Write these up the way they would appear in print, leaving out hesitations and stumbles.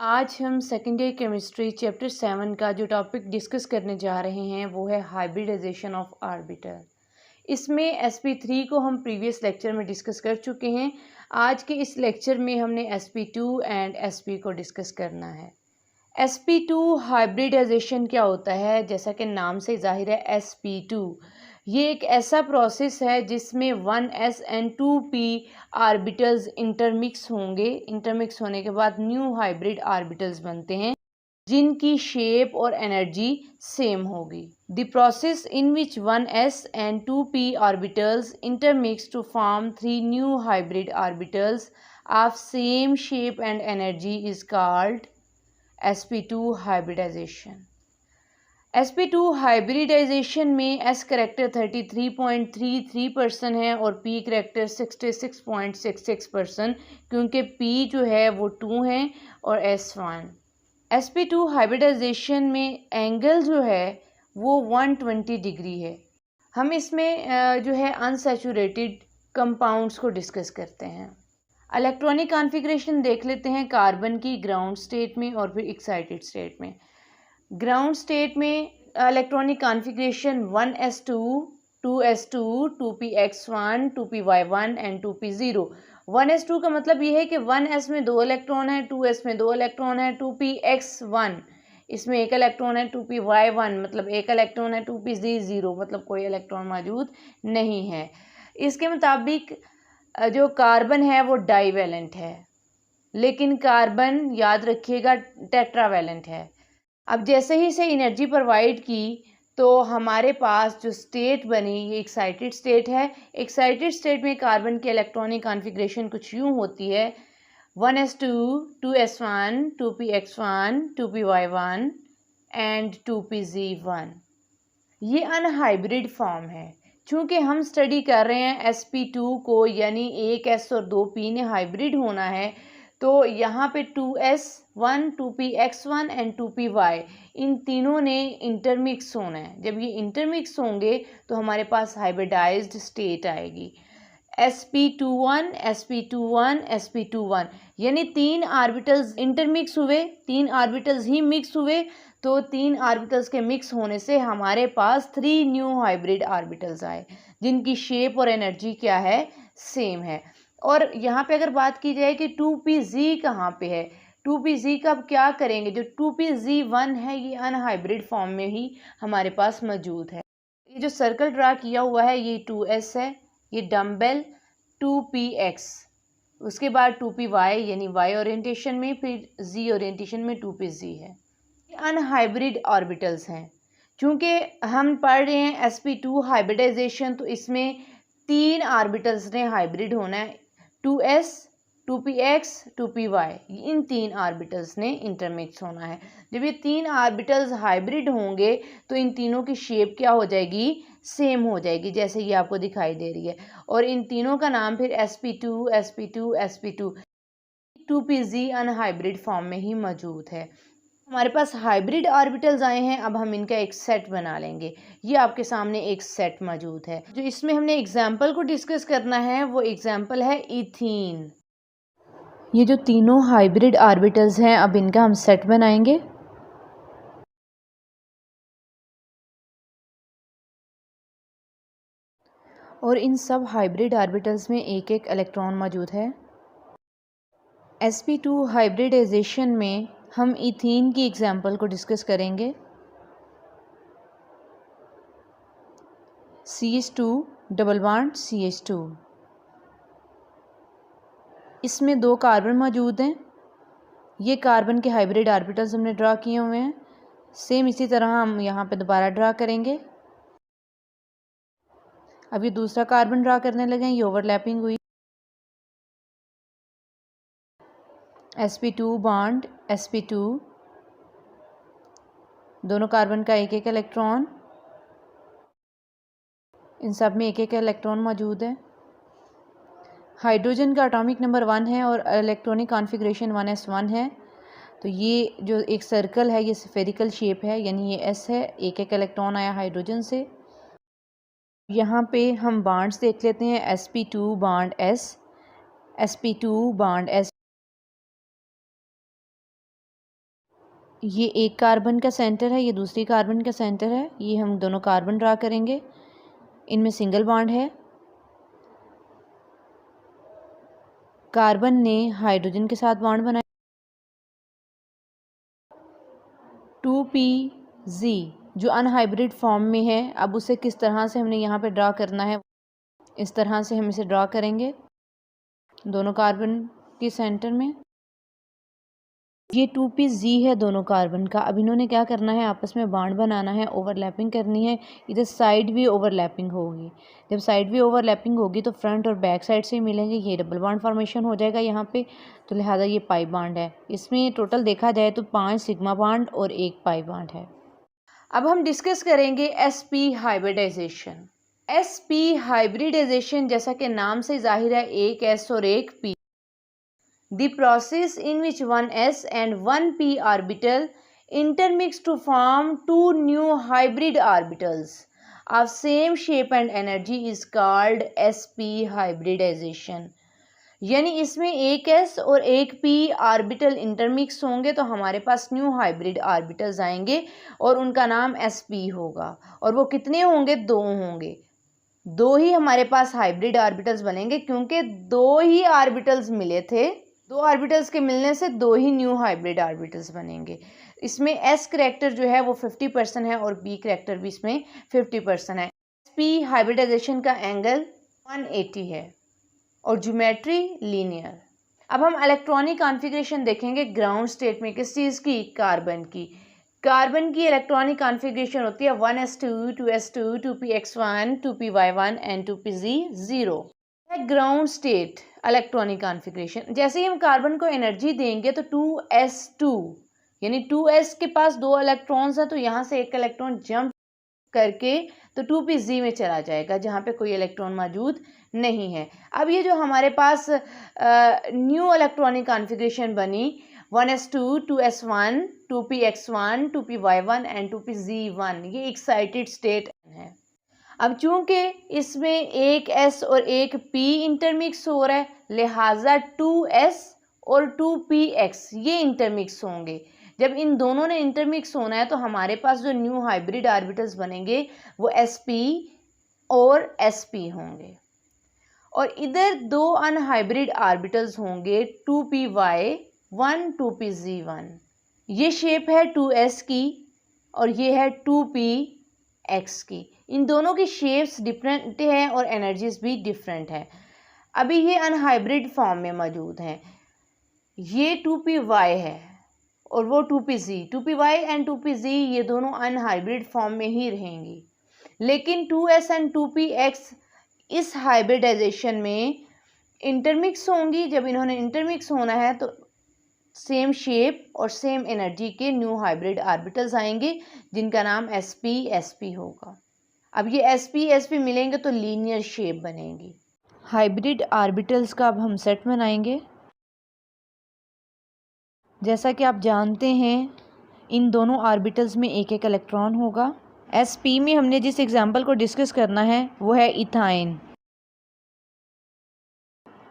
आज हम second year chemistry chapter 7 का जो टॉपिक डिस्कस करने जा रहे हैं वो है हाइब्रिडाइजेशन ऑफ आर्बिटल। इसमें sp3 को हम प्रीवियस लेक्चर में डिस्कस कर चुके हैं। आज के इस लेक्चर में हमने sp2 एंड sp को डिस्कस करना है। sp2 हाइब्रिडाइजेशन क्या होता है? जैसा कि नाम से जाहिर है sp2 ये एक ऐसा प्रोसेस है जिसमें 1s and 2p orbitals intermix होंगे। इंटरमिक्स होने के बाद न्यू हाइब्रिड आर्बिटल्स बनते हैं जिनकी शेप और एनर्जी सेम होगी। The process in which 1s and 2p orbitals intermix to form 3 new hybrid orbitals of same shape and energy is called sp2 hybridization। sp2 hybridization में s character 33.33% है और p character 66.66%, क्योंकि p जो है वो 2 है और s 1। sp2 हाइब्रिडाइजेशन में एंगल जो है वो 120 डिग्री है। हम इसमें जो है अनसैचुरेटेड कंपाउंड्स को डिस्कस करते हैं। इलेक्ट्रॉनिक कॉन्फ़िगरेशन देख लेते हैं कार्बन की ग्राउंड स्टेट में और फिर एक्साइटेड स्टेट में। ग्राउंड स्टेट में electronic configuration 1s2 2s2 2px1 2py1 and 2p0। 1s2 का मतलब ये है कि 1s में 2 इलेक्ट्रॉन है, 2s में 2 इलेक्ट्रॉन है, 2px1 इसमें 1 इलेक्ट्रॉन है, 2py1 मतलब 1 इलेक्ट्रॉन है, 2pz0 मतलब कोई इलेक्ट्रॉन मौजूद नहीं है। इसके मुताबिक जो कार्बन है वो डाईवैलेंट है, लेकिन कार्बन याद रखिएगा टेट्रावैलेंट है। अब जैसे ही इसे एनर्जी प्रोवाइड की तो हमारे पास जो स्टेट बनी ये एक्साइटेड स्टेट है। एक्साइटेड स्टेट में कार्बन की इलेक्ट्रॉनिक कॉन्फ़िगरेशन कुछ यूँ होती है 1s2 2s1 2px1 2py1 and 2pz1। ये अनहाइब्रिड फॉर्म है। चूँकि हम स्टडी कर रहे हैं sp2 को, यानी एक s और 2p ने हाइब्रिड होना है, तो यहाँ पे 2s1 2px1 एंड 2py इन तीनों ने इंटरमिक्स होना है। जब ये इंटरमिक्स होंगे तो हमारे पास हाइब्रिडाइज्ड स्टेट आएगी sp21 sp21 sp21, यानी 3 आर्बिटल्स इंटरमिक्स हुए, 3 आर्बिटल्स ही मिक्स हुए, तो 3 आर्बिटल्स के मिक्स होने से हमारे पास 3 न्यू हाइब्रिड आर्बिटल्स आए जिनकी शेप और एनर्जी क्या है, सेम है। और यहाँ पे अगर बात की जाए कि 2pz कहाँ पे है, 2pz का अब क्या करेंगे? जो 2pz1 है ये अनहाइब्रिड फॉर्म में ही हमारे पास मौजूद है। ये जो सर्कल ड्रा किया हुआ है ये 2s है, ये डम्बेल 2px, उसके बाद 2py यानी y ओरिएंटेशन में, फिर z ओरिएंटेशन में 2pz है। ये अनहाइब्रिड ऑर्बिटल्स हैं। चूँकि हम पढ़ रहे हैं sp2 हाइब्रिडाइजेशन, तो इसमें 3 ऑर्बिटल्स ने हाइब्रिड होना है, 2s 2px 2py, इन 3 ऑर्बिटल्स ने इंटरमिक्स होना है। जब ये 3 ऑर्बिटल्स हाइब्रिड होंगे तो इन तीनों की शेप क्या हो जाएगी, सेम हो जाएगी, जैसे ये आपको दिखाई दे रही है। और इन तीनों का नाम फिर sp2 sp2 sp2 2pz unhybrid form में ही मौजूद है। हमारे पास हाइब्रिड ऑर्बिटल्स आए हैं, अब हम इनका एक सेट बना लेंगे। ये आपके सामने एक सेट मौजूद है। जो इसमें हमने एग्जाम्पल को डिस्कस करना है वो एग्जाम्पल है इथीन। ये जो तीनों हाइब्रिड ऑर्बिटल्स हैं, अब इनका हम सेट बनाएंगे। और इन सब हाइब्रिड ऑर्बिटल्स में एक एक इलेक्ट्रॉन मौजूद है। sp2 हाइब्रिडाइजेशन में हम इथीन की एग्जाम्पल को डिस्कस करेंगे। CH2 डबल बॉन्ड CH2, इसमें 2 कार्बन मौजूद हैं। ये कार्बन के हाइब्रिड ऑर्बिटल्स हमने ड्रा किए हुए हैं। सेम इसी तरह हम यहाँ पे दोबारा ड्रा करेंगे। अब ये दूसरा कार्बन ड्रा करने लगे हैं, ये ओवरलैपिंग हुई। sp2 बॉन्ड sp2, दोनों कार्बन का एक एक इलेक्ट्रॉन, इन सब में एक एक इलेक्ट्रॉन मौजूद है। हाइड्रोजन का एटॉमिक नंबर 1 है और इलेक्ट्रॉनिक कॉन्फ़िगरेशन 1s1 है। तो ये जो एक सर्कल है ये स्फेरिकल शेप है, यानी ये s है, एक एक इलेक्ट्रॉन आया हाइड्रोजन से। यहाँ पे हम बॉन्ड्स देख लेते हैं, sp2 bond s, sp2 bond s, ये एक कार्बन का सेंटर है, ये दूसरी कार्बन का सेंटर है। ये हम दोनों कार्बन ड्रा करेंगे, इनमें सिंगल बॉन्ड है। कार्बन ने हाइड्रोजन के साथ बॉन्ड बनाया। 2PZ जो अनहाइब्रिड फॉर्म में है, अब उसे किस तरह से हमने यहाँ पे ड्रा करना है, इस तरह से हम इसे ड्रा करेंगे दोनों कार्बन के सेंटर में। ये 2PZ है दोनों कार्बन का। अब इन्होंने क्या करना है, आपस में बॉन्ड बनाना है, ओवरलैपिंग करनी है। इधर साइड भी ओवरलैपिंग होगी। जब साइड भी ओवरलैपिंग होगी तो फ्रंट और बैक साइड से मिलेंगे। ये डबल बॉन्ड फॉर्मेशन हो जाएगा यहाँ पे, तो लिहाजा ये पाई बॉन्ड है। इसमें टोटल देखा जाए तो 5 सिग्मा बॉन्ड और 1 पाई बॉन्ड है। अब हम डिस्कस करेंगे sp हाइब्रिडाइजेशन। sp हाइब्रिडाइजेशन जैसा कि नाम से जाहिर है, एक s और एक p। The process in which one s and one p orbital intermix to form two new hybrid orbitals of same shape and energy is called sp hybridization। यानी इसमें एक s और एक p ऑर्बिटल इंटरमिक्स होंगे तो हमारे पास new hybrid orbitals आएंगे और उनका नाम sp होगा। और वो कितने होंगे? 2 होंगे। 2 ही हमारे पास हाइब्रिड ऑर्बिटल्स बनेंगे, क्योंकि 2 ही ऑर्बिटल्स मिले थे। 2 ऑर्बिटल्स के मिलने से 2 ही न्यू हाइब्रिड ऑर्बिटल्स बनेंगे। इसमें s करेक्टर जो है वो 50% है और p करेक्टर भी इसमें 50% है। sp हाइब्रिडाइजेशन का एंगल 180 है और ज्योमेट्री लीनियर। अब हम इलेक्ट्रॉनिक कॉन्फ़िगरेशन देखेंगे ग्राउंड स्टेट में। किस चीज़ की? कार्बन की। कार्बन की इलेक्ट्रॉनिक कॉन्फ़िगरेशन होती है 1s2 2s2 2px1 2py1 and 2pz0। Ground state electronic configuration. जैसे ही हम कार्बन को एनर्जी देंगे तो 2s2 यानी 2s के पास 2 इलेक्ट्रॉन्स हैं, तो यहाँ से एक इलेक्ट्रॉन जंप करके तो 2pz में चला जाएगा जहाँ पे कोई इलेक्ट्रॉन मौजूद नहीं है। अब ये जो हमारे पास न्यू इलेक्ट्रॉनिक कॉन्फ़िगरेशन बनी 1s2 2s1 2px1 2py1 and 2pz1, ये एक्साइटेड स्टेट है। अब चूंकि इसमें एक s और एक p इंटरमिक्स हो रहा है, लिहाजा 2s और 2px ये इंटरमिक्स होंगे। जब इन दोनों ने इंटरमिक्स होना है तो हमारे पास जो न्यू हाइब्रिड ऑर्बिटल्स बनेंगे वो sp और sp होंगे। और इधर 2 अनहाइब्रिड ऑर्बिटल्स होंगे 2py1 2pz1। ये शेप है 2s की और ये है 2px की। इन दोनों की शेप्स डिफरेंट हैं और एनर्जीज भी डिफरेंट है। अभी ये अनहाइब्रिड फॉर्म में मौजूद हैं। ये 2py है और वो 2pz। 2py एंड 2pz ये दोनों अनहाइब्रिड फॉर्म में ही रहेंगी, लेकिन 2s एंड 2px इस हाइब्रिडाइजेशन में इंटरमिक्स होंगी। जब इन्होंने इंटरमिक्स होना है तो सेम शेप और सेम एनर्जी के न्यू हाइब्रिड ऑर्बिटल्स आएंगे जिनका नाम sp sp होगा। अब ये sp sp मिलेंगे तो लीनियर शेप बनेगी। हाइब्रिड ऑर्बिटल्स का अब हम सेट बनाएंगे। जैसा कि आप जानते हैं इन दोनों ऑर्बिटल्स में एक एक इलेक्ट्रॉन होगा। sp में हमने जिस एग्जांपल को डिस्कस करना है वो है ethyne.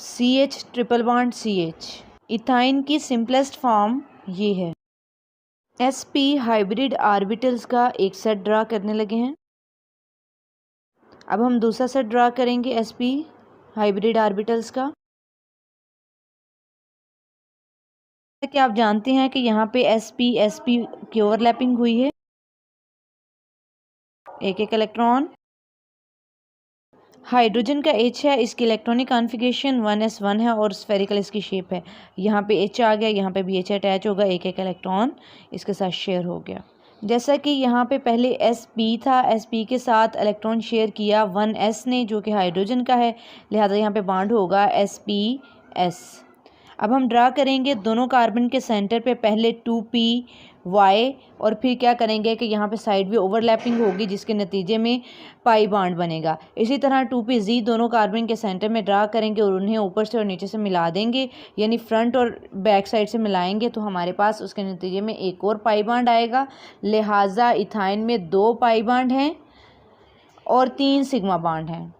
CH triple bond CH। Ethyne की सिंपलेस्ट फॉर्म ये है। sp हाइब्रिड ऑर्बिटल्स का एक सेट ड्रा करने लगे हैं। अब हम दूसरा सेट ड्रा करेंगे sp हाइब्रिड ऑर्बिटल्स का। कि आप जानते हैं कि यहाँ पे sp sp की ओवरलैपिंग हुई है, एक एक इलेक्ट्रॉन। हाइड्रोजन का H है, इसकी इलेक्ट्रॉनिक कॉन्फ़िगरेशन 1s1 है और स्फेरिकल इसकी शेप है। यहाँ पे H आ गया, यहाँ पे भी H अटैच होगा, एक एक इलेक्ट्रॉन इसके साथ शेयर हो गया। जैसा कि यहाँ पे पहले sp था, sp के साथ इलेक्ट्रॉन शेयर किया 1s ने जो कि हाइड्रोजन का है, लिहाजा यहाँ पे बॉन्ड होगा sps। अब हम ड्रा करेंगे दोनों कार्बन के सेंटर पे पहले 2py और फिर क्या करेंगे कि यहाँ पे साइड भी ओवरलैपिंग होगी जिसके नतीजे में पाई बॉन्ड बनेगा। इसी तरह 2pz दोनों कार्बन के सेंटर में ड्रा करेंगे और उन्हें ऊपर से और नीचे से मिला देंगे, यानी फ्रंट और बैक साइड से मिलाएंगे तो हमारे पास उसके नतीजे में एक और पाई बॉन्ड आएगा। लिहाजा इथाइन में 2 पाई बॉन्ड हैं और 3 सिग्मा बॉन्ड हैं।